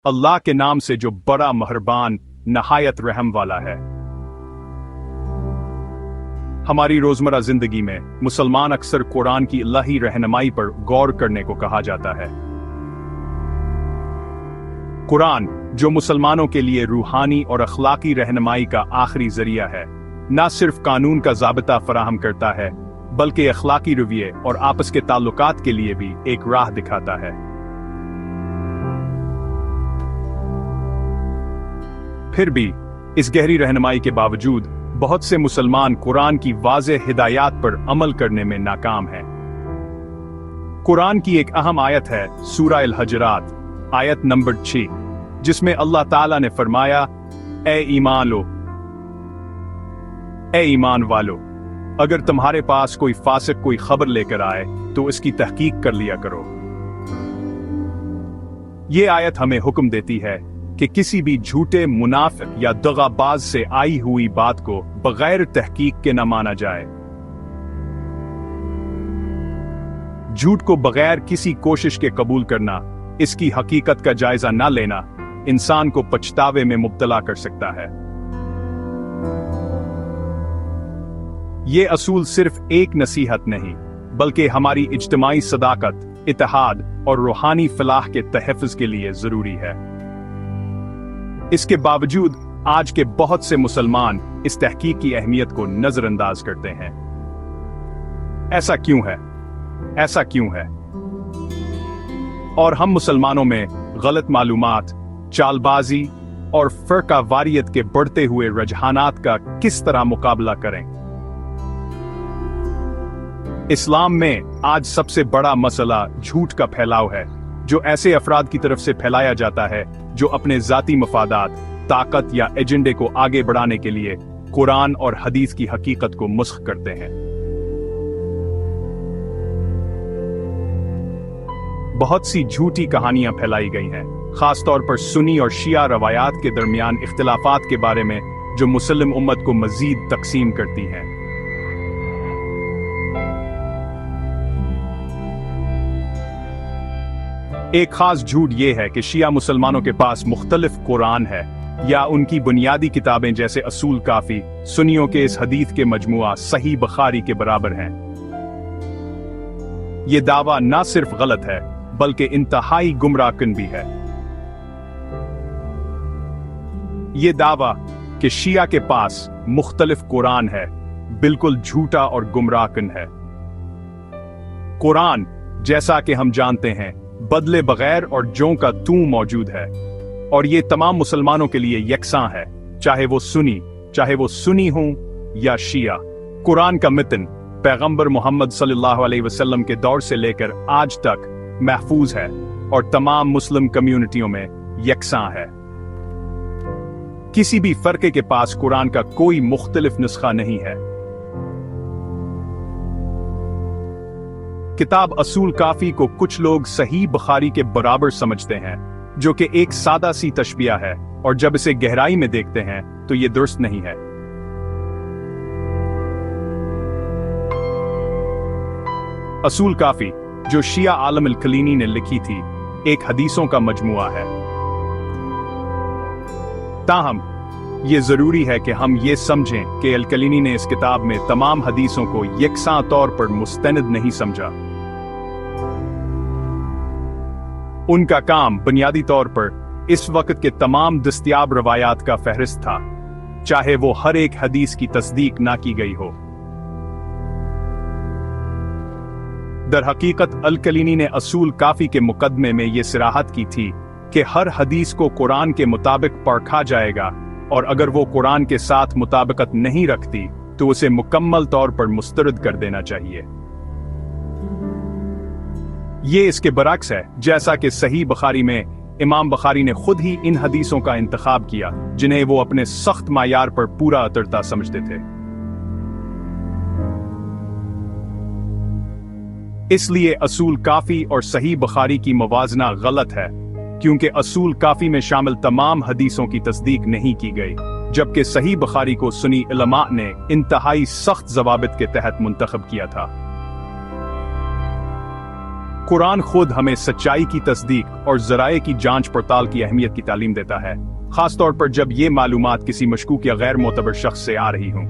अल्लाह के नाम से जो बड़ा मेहरबान नहायत रहम वाला है। हमारी रोजमर्रा जिंदगी में मुसलमान अक्सर कुरान की इलाही रहनुमाई पर गौर करने को कहा जाता है। कुरान जो मुसलमानों के लिए रूहानी और अखलाकी रहनुमाई का आखिरी जरिया है, न सिर्फ कानून का ज़ाबिता फराहम करता है बल्कि अखलाकी रवैये और आपस के ताल्लुकात के लिए भी एक राह दिखाता है। फिर भी इस गहरी रहनुमाई के बावजूद बहुत से मुसलमान कुरान की वाज़ेह हिदायत पर अमल करने में नाकाम हैं। कुरान की एक अहम आयत है सूरह अल-हजरात आयत नंबर 6, जिसमें अल्लाह ताला ने फरमाया, ए ईमान वालो, अगर तुम्हारे पास कोई फासिक कोई खबर लेकर आए तो इसकी तहकीक कर लिया करो। ये आयत हमें हुक्म देती है कि किसी भी झूठे मुनाफिक या दगाबाज से आई हुई बात को बगैर तहकीक के न माना जाए। झूठ को बगैर किसी कोशिश के कबूल करना, इसकी हकीकत का जायजा न लेना इंसान को पछतावे में मुब्तला कर सकता है। ये असूल सिर्फ एक नसीहत नहीं बल्कि हमारी इज्तिमाई सदाकत, इत्तेहाद और रूहानी फलाह के तहफ़्फ़ुज़ के लिए जरूरी है। इसके बावजूद आज के बहुत से मुसलमान इस तहकीक की अहमियत को नजरअंदाज करते हैं। ऐसा क्यों है? ऐसा क्यों है? और हम मुसलमानों में गलत मालूमात, चालबाजी और फर्का वारियत के बढ़ते हुए रुझानात का किस तरह मुकाबला करें? इस्लाम में आज सबसे बड़ा मसला झूठ का फैलाव है, जो ऐसे अफराद की तरफ से फैलाया जाता है जो अपने जाती मफादात, ताकत या एजेंडे को आगे बढ़ाने के लिए कुरान और हदीस की हकीकत को मुस्ख करते हैं। बहुत सी झूठी कहानियां फैलाई गई हैं, खासतौर पर सुन्नी और शिया रवायात के दरमियान इख्तिलाफात के बारे में, जो मुस्लिम उम्मत को मजीद तकसीम करती हैं। एक खास झूठ ये है कि शिया मुसलमानों के पास मुख्तलिफ कुरान है या उनकी बुनियादी किताबें जैसे असूल काफी सुन्नियों के इस हदीस के मजमुआ सही बुखारी के बराबर हैं। ये दावा न सिर्फ गलत है बल्कि इंतहाई गुमराहकुन भी है। ये दावा कि शिया के पास मुख्तलिफ कुरान है बिल्कुल झूठा और गुमराहकुन है। कुरान, जैसा कि हम जानते हैं, बदले बगैर और जों का तू मौजूद है और ये तमाम मुसलमानों के लिए यकसां है, चाहे वो सुन्नी हों या शिया। कुरान का मितन पैगंबर मोहम्मद सल्लल्लाहु अलैहि वसल्लम के दौर से लेकर आज तक महफूज है और तमाम मुस्लिम कम्युनिटियों में यकसां है। किसी भी फर्के के पास कुरान का कोई मुख्तलिफ नुस्खा नहीं है। किताब असूल काफी को कुछ लोग सही बुखारी के बराबर समझते हैं, जो कि एक सादा सी तशबिया है, और जब इसे गहराई में देखते हैं तो ये दुरुस्त नहीं है। असूल काफी, जो शिया आलम अल-कलीनी ने लिखी थी, एक हदीसों का मजमुआ है। ताहम ये जरूरी है कि हम ये समझें कि अल-कलीनी ने इस किताब में तमाम हदीसों को यकसां तौर पर मुस्तनद नहीं समझा। उनका काम बुनियादी तौर पर इस वक्त के तमाम दस्तयाब रवायात का फहरिस्त था, चाहे वो हर एक हदीस की तस्दीक ना की गई हो। दर हकीकत अल-कलीनी ने असूल काफी के मुकदमे में ये सिराहत की थी कि हर हदीस को कुरान के मुताबिक परखा जाएगा और अगर वो कुरान के साथ मुताबिकत नहीं रखती तो उसे मुकम्मल तौर पर मुस्तरद कर देना चाहिए। ये इसके बरक्स है, जैसा कि सही बुखारी में इमाम बुखारी ने खुद ही इन हदीसों का इंतखाब किया जिन्हें वो अपने सख्त मायार पर पूरा उतरता समझते थे। इसलिए असूल काफी और सही बुखारी की मवाजना गलत है, क्योंकि असूल काफी में शामिल तमाम हदीसों की तस्दीक नहीं की गई, जबकि सही बुखारी को सुन्नी उलमा ने इंतहाई सख्त ज़वाबित के तहत मुंतखब किया था। कुरान खुद हमें सच्चाई की तस्दीक और ज़राए की जांच पड़ताल की अहमियत की तालीम देता है, खासतौर पर जब ये मालूमात किसी मशकूक या गैर मोतबर शख्स से आ रही हों।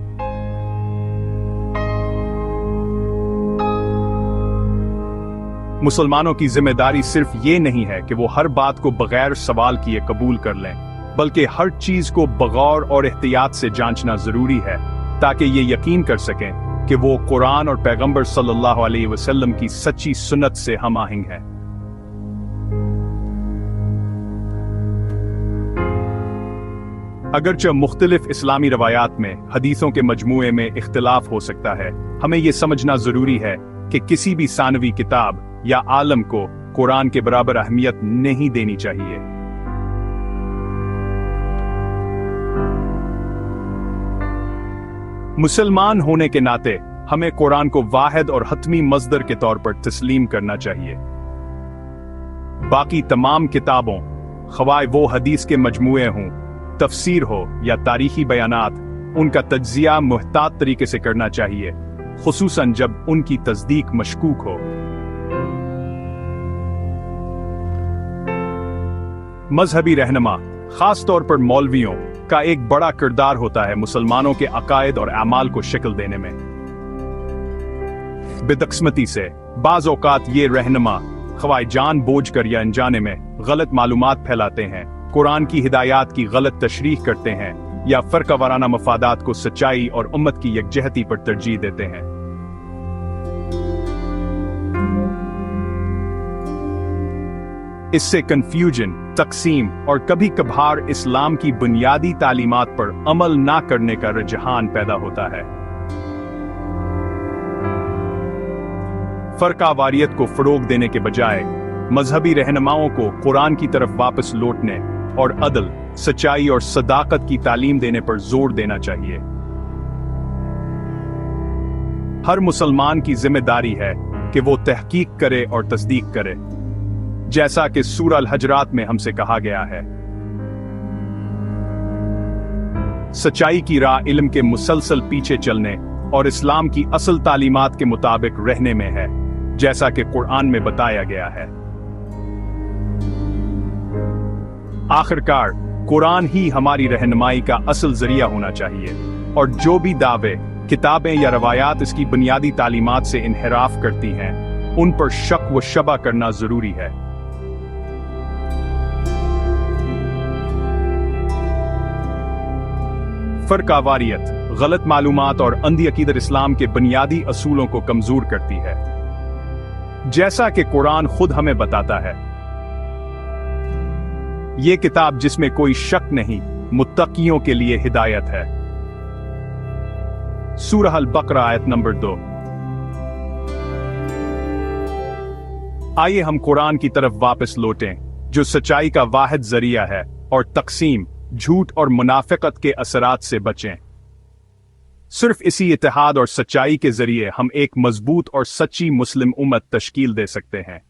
मुसलमानों की जिम्मेदारी सिर्फ ये नहीं है कि वो हर बात को बगैर सवाल किए कबूल कर लें, बल्कि हर चीज को बगौर और एहतियात से जांचना जरूरी है, ताकि ये यकीन कर सकें कि वो कुरान और पैगंबर सल्लल्लाहु अलैहि वसल्लम की सच्ची सुन्नत से हम आहंग है। अगरचे मुख्तलिफ इस्लामी रवायात में हदीसों के मजमूए में इख्तिलाफ हो सकता है, हमें यह समझना जरूरी है कि किसी भी सानवी किताब या आलम को कुरान के बराबर अहमियत नहीं देनी चाहिए। मुसलमान होने के नाते हमें कुरान को वाहिद और हतमी मज़दर के तौर पर तस्लीम करना चाहिए। बाकी तमाम किताबों, खवाए वो हदीस के मजमूए हों, तफसीर हो या तारीखी बयानात, उनका तज्जिया मुहतात तरीके से करना चाहिए, खुसूसन जब उनकी तस्दीक मशकूक हो। मजहबी रहनुमा, खास तौर पर मौलवियों का एक बड़ा किरदार होता है मुसलमानों के अकायद और अमाल को शक्ल देने में। बदकिस्मती से बाज औकात ये रहनुमा खवाए जान बोझ कर या अनजाने में गलत मालूमात फैलाते हैं, कुरान की हिदायत की गलत तशरीह करते हैं या फर्का वाराना मफादात को सच्चाई और उम्मत की यकजहती पर तरजीह देते हैं। इससे कंफ्यूजन, तकसीम और कभी कभार इस्लाम की बुनियादी तालीमात पर अमल ना करने का रुझान पैदा होता है। फर्कावारियत को फरोग देने के बजाय मजहबी रहनुमाओं को कुरान की तरफ वापस लौटने और अदल, सच्चाई और सदाकत की तालीम देने पर जोर देना चाहिए। हर मुसलमान की जिम्मेदारी है कि वो तहकीक करे और तस्दीक करे, जैसा कि सूरह अल-हजरात में हमसे कहा गया है। सच्चाई की राह इल्म के मुसलसल पीछे चलने और इस्लाम की असल तालीमात के मुताबिक रहने में है, जैसा कि कुरान में बताया गया है। आखिरकार कुरान ही हमारी रहनुमाई का असल जरिया होना चाहिए, और जो भी दावे, किताबें या रवायात इसकी बुनियादी तालीमात से इन्हिराफ करती हैं, उन पर शक व शबा करना जरूरी है। फर्कावारियत, गलत मालूमात और अंधी अकीदत इस्लाम के बुनियादी असूलों को कमजोर करती है, जैसा कि कुरान खुद हमें बताता है। यह किताब जिसमें कोई शक नहीं, मुत्तकियों के लिए हिदायत है। सूरह अल-बकरा आयत नंबर 2। आइए हम कुरान की तरफ वापस लौटें, जो सच्चाई का वाहिद जरिया है, और तकसीम, झूठ और मुनाफिकत के असरात से बचें। सिर्फ इसी इत्तेहाद और सच्चाई के जरिए हम एक मजबूत और सच्ची मुस्लिम उम्मत तश्कील दे सकते हैं।